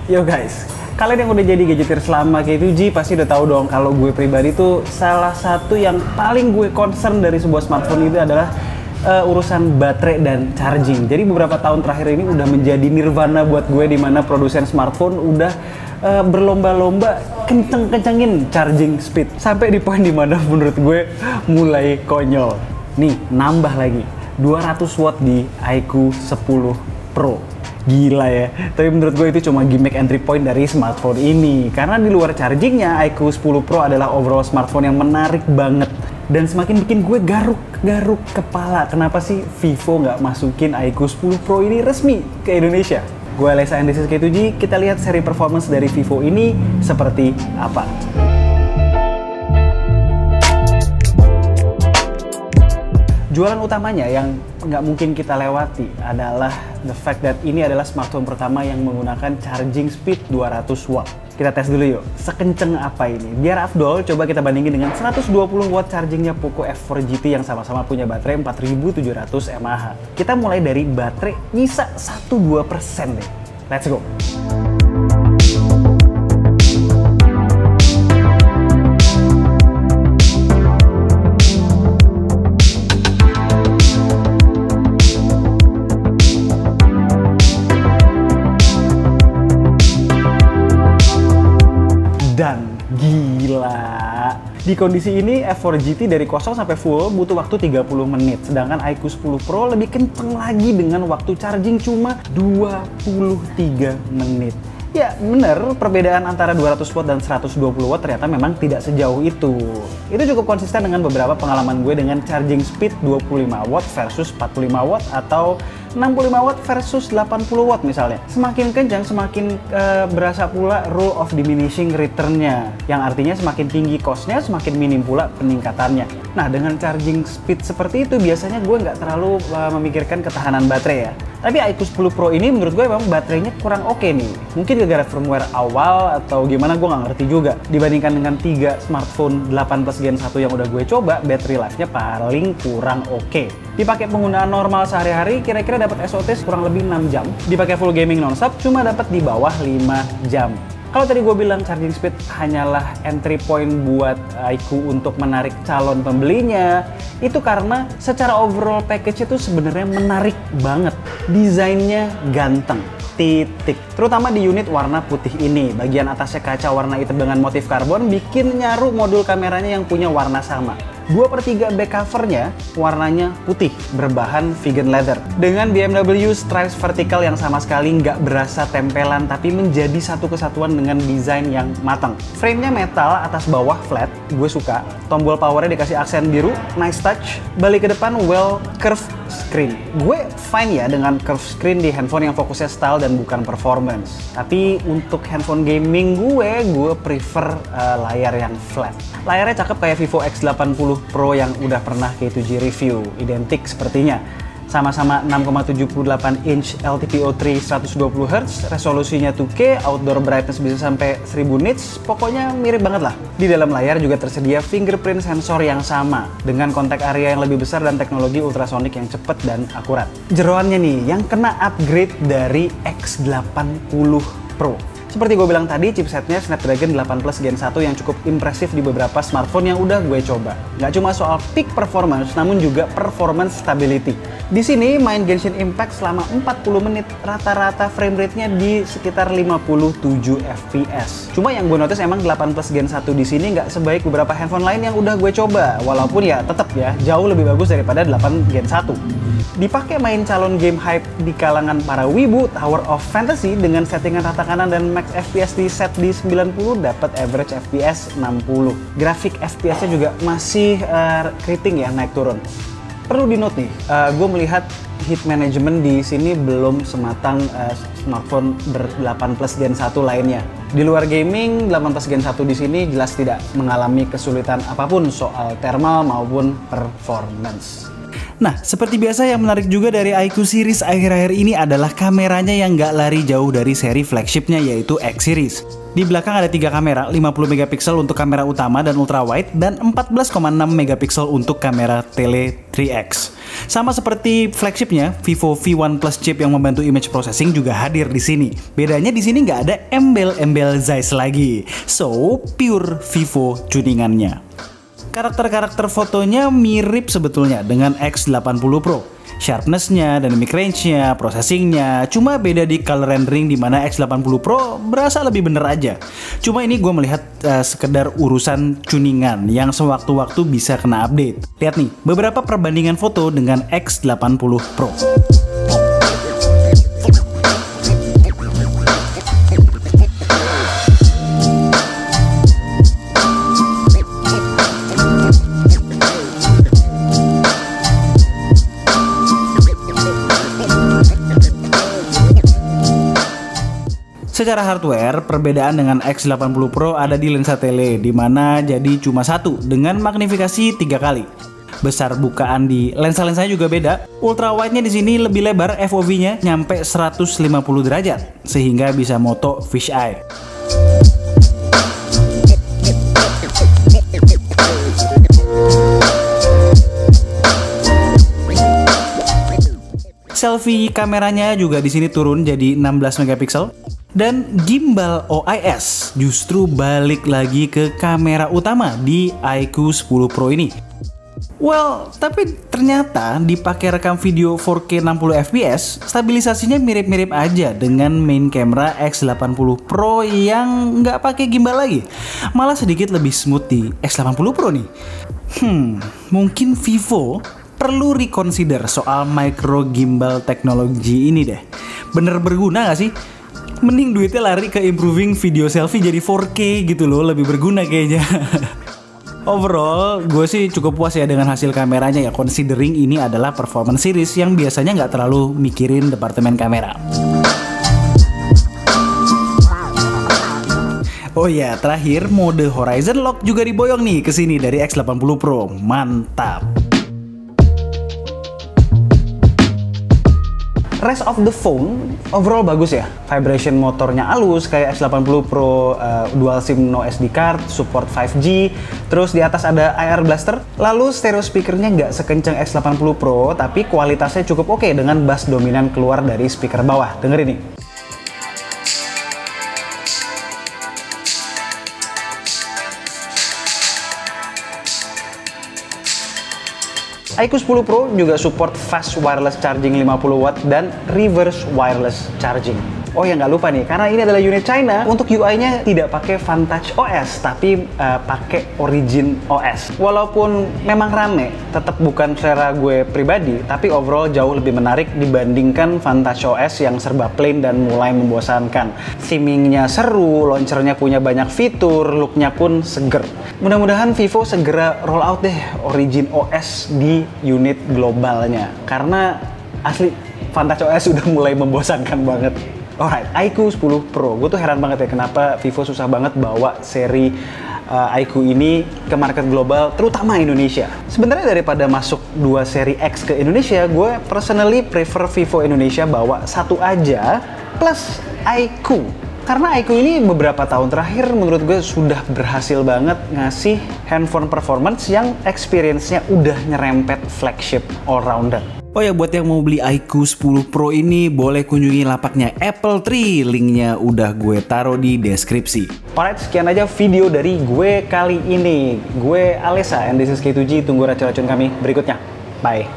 Yo guys, kalian yang udah jadi gadgeteer selama K2G pasti udah tahu dong kalau gue pribadi tuh salah satu yang paling gue concern dari sebuah smartphone itu adalah urusan baterai dan charging. Jadi beberapa tahun terakhir ini udah menjadi nirvana buat gue, di mana produsen smartphone udah berlomba-lomba kenceng-kencengin charging speed sampai di poin dimana menurut gue mulai konyol. Nih, nambah lagi 200 watt di iQOO 10 Pro. Gila ya, tapi menurut gue itu cuma gimmick entry point dari smartphone ini. Karena di luar chargingnya, iQOO 10 Pro adalah overall smartphone yang menarik banget. Dan semakin bikin gue garuk kepala, kenapa sih Vivo nggak masukin iQOO 10 Pro ini resmi ke Indonesia? Gue Alessa and this is K2G, kita lihat seri performance dari Vivo ini seperti apa. Jualan utamanya yang nggak mungkin kita lewati adalah the fact that ini adalah smartphone pertama yang menggunakan charging speed 200 watt. Kita tes dulu yuk, sekenceng apa ini? Biar afdol, coba kita bandingin dengan 120 watt chargingnya Poco F4 GT yang sama-sama punya baterai 4700 mAh. Kita mulai dari baterai nyisa 1-2% deh. Let's go! Dan gila, di kondisi ini F4 GT dari kosong sampai full butuh waktu 30 menit, sedangkan iQOO 10 Pro lebih kenceng lagi dengan waktu charging cuma 23 menit. Ya bener, perbedaan antara 200 watt dan 120 watt ternyata memang tidak sejauh itu. Itu cukup konsisten dengan beberapa pengalaman gue dengan charging speed 25 watt versus 45 watt atau 65 watt versus 80 watt misalnya. Semakin kencang, semakin berasa pula rule of diminishing return-nya. Yang artinya semakin tinggi cost-nya, semakin minim pula peningkatannya. Nah, dengan charging speed seperti itu, biasanya gue nggak terlalu memikirkan ketahanan baterai ya. Tapi iQOO 10 Pro ini menurut gue memang baterainya kurang oke nih. Mungkin gara-gara firmware awal atau gimana gue nggak ngerti juga. Dibandingkan dengan 3 smartphone 8 Plus Gen 1 yang udah gue coba, battery life-nya paling kurang oke. Dipakai penggunaan normal sehari-hari, kira-kira dapat SOT kurang lebih 6 jam. Dipakai full gaming non-stop, cuma dapat di bawah 5 jam. Kalau tadi gue bilang charging speed hanyalah entry point buat iQOO untuk menarik calon pembelinya, itu karena secara overall package itu sebenarnya menarik banget. Desainnya ganteng, titik. Terutama di unit warna putih ini. Bagian atasnya kaca warna hitam dengan motif karbon bikin nyaru modul kameranya yang punya warna sama. 2/3 back covernya warnanya putih berbahan vegan leather dengan BMW stripes vertikal yang sama sekali nggak berasa tempelan tapi menjadi satu kesatuan dengan desain yang matang. Frame-nya metal atas bawah flat, gue suka. Tombol powernya dikasih aksen biru, nice touch. Balik ke depan, well curved screen. Gue fine ya dengan curved screen di handphone yang fokusnya style dan bukan performance. Tapi untuk handphone gaming gue prefer layar yang flat. Layarnya cakep kayak Vivo X80 Pro yang udah pernah K2G review, identik sepertinya. Sama-sama 6,78 inch LTPO3 120Hz, resolusinya 2K, outdoor brightness bisa sampai 1000 nits, pokoknya mirip banget lah. Di dalam layar juga tersedia fingerprint sensor yang sama, dengan kontak area yang lebih besar dan teknologi ultrasonic yang cepat dan akurat. Jeroannya nih, yang kena upgrade dari X80 Pro. Seperti gue bilang tadi, chipsetnya Snapdragon 8 Plus Gen 1 yang cukup impresif di beberapa smartphone yang udah gue coba. Nggak cuma soal peak performance, namun juga performance stability. Di sini main Genshin Impact selama 40 menit, rata-rata frame rate-nya di sekitar 57 fps. Cuma yang gue notice emang 8 Plus Gen 1 di sini nggak sebaik beberapa handphone lain yang udah gue coba. Walaupun ya tetap ya, jauh lebih bagus daripada 8 Gen 1. Dipakai main calon game hype di kalangan para wibu, Tower of Fantasy dengan settingan rata kanan dan max FPS di set di 90 dapat average FPS 60. Grafik FPS-nya juga masih keriting ya, naik turun. Perlu di note nih, gue melihat heat management di sini belum sematang smartphone ber-8 Plus Gen 1 lainnya. Di luar gaming, 8 Plus Gen 1 di sini jelas tidak mengalami kesulitan apapun soal thermal maupun performance. Nah, seperti biasa yang menarik juga dari iQOO series akhir-akhir ini adalah kameranya yang nggak lari jauh dari seri flagshipnya yaitu X series. Di belakang ada 3 kamera, 50 megapiksel untuk kamera utama dan ultrawide, dan 14,6 megapiksel untuk kamera tele 3x. Sama seperti flagshipnya, Vivo V1 Plus chip yang membantu image processing juga hadir di sini. Bedanya di sini nggak ada embel-embel Zeiss lagi, so pure Vivo tuningannya. Karakter-karakter fotonya mirip sebetulnya dengan X80 Pro. Sharpness-nya, dynamic range-nya, processing-nya, cuma beda di color rendering di mana X80 Pro berasa lebih bener aja. Cuma ini gue melihat sekedar urusan tuningan yang sewaktu-waktu bisa kena update. Lihat nih, beberapa perbandingan foto dengan X80 Pro. Secara hardware, perbedaan dengan X80 Pro ada di lensa tele, di mana jadi cuma satu dengan magnifikasi 3 kali. Besar bukaan di lensa-lensanya juga beda. Ultrawide-nya di sini lebih lebar, FOV-nya nyampe 150 derajat, sehingga bisa moto fisheye. Selfie kameranya juga di sini turun jadi 16 megapiksel. Dan gimbal OIS justru balik lagi ke kamera utama di iQOO 10 Pro ini. Well, tapi ternyata dipakai rekam video 4K 60 fps, stabilisasinya mirip-mirip aja dengan main camera X80 Pro yang nggak pakai gimbal lagi. Malah sedikit lebih smooth di X80 Pro nih. Mungkin Vivo perlu reconsider soal micro gimbal teknologi ini deh. Bener berguna nggak sih? Mending duitnya lari ke improving video selfie jadi 4K gitu loh, lebih berguna kayaknya. Overall, gue sih cukup puas ya dengan hasil kameranya ya, considering ini adalah performance series yang biasanya nggak terlalu mikirin departemen kamera. Oh ya, terakhir mode Horizon Lock juga diboyong nih ke sini dari X80 Pro. Mantap. Rest of the phone overall bagus ya. Vibration motornya halus kayak X80 Pro, dual SIM no SD card, support 5G. Terus di atas ada IR blaster. Lalu stereo speakernya nggak sekencang X80 Pro, tapi kualitasnya cukup oke dengan bass dominan keluar dari speaker bawah. Dengerin nih. iQOO 10 Pro juga support fast wireless charging 50 watt dan reverse wireless charging. Oh ya, nggak lupa nih, karena ini adalah unit China, untuk UI-nya tidak pakai Vantage OS, tapi pakai Origin OS. Walaupun memang rame, tetap bukan selera gue pribadi, tapi overall jauh lebih menarik dibandingkan Vantage OS yang serba plain dan mulai membosankan. Themingnya seru, launchernya punya banyak fitur, looknya pun seger. Mudah-mudahan Vivo segera roll out deh Origin OS di unit globalnya, karena asli Vantage OS udah mulai membosankan banget. Alright, iQOO 10 Pro. Gue tuh heran banget ya kenapa Vivo susah banget bawa seri iQOO ini ke market global, terutama Indonesia. Sebenarnya daripada masuk 2 seri X ke Indonesia, gue personally prefer Vivo Indonesia bawa satu aja plus iQOO. Karena iQOO ini beberapa tahun terakhir menurut gue sudah berhasil banget ngasih handphone performance yang experience-nya udah nyerempet flagship all-rounder. Oh ya, buat yang mau beli iQOO 10 Pro ini boleh kunjungi lapaknya Apple Tree, linknya udah gue taruh di deskripsi. Alright, sekian aja video dari gue kali ini. Gue Alessa and this is K2G, tunggu racun-racun kami berikutnya. Bye.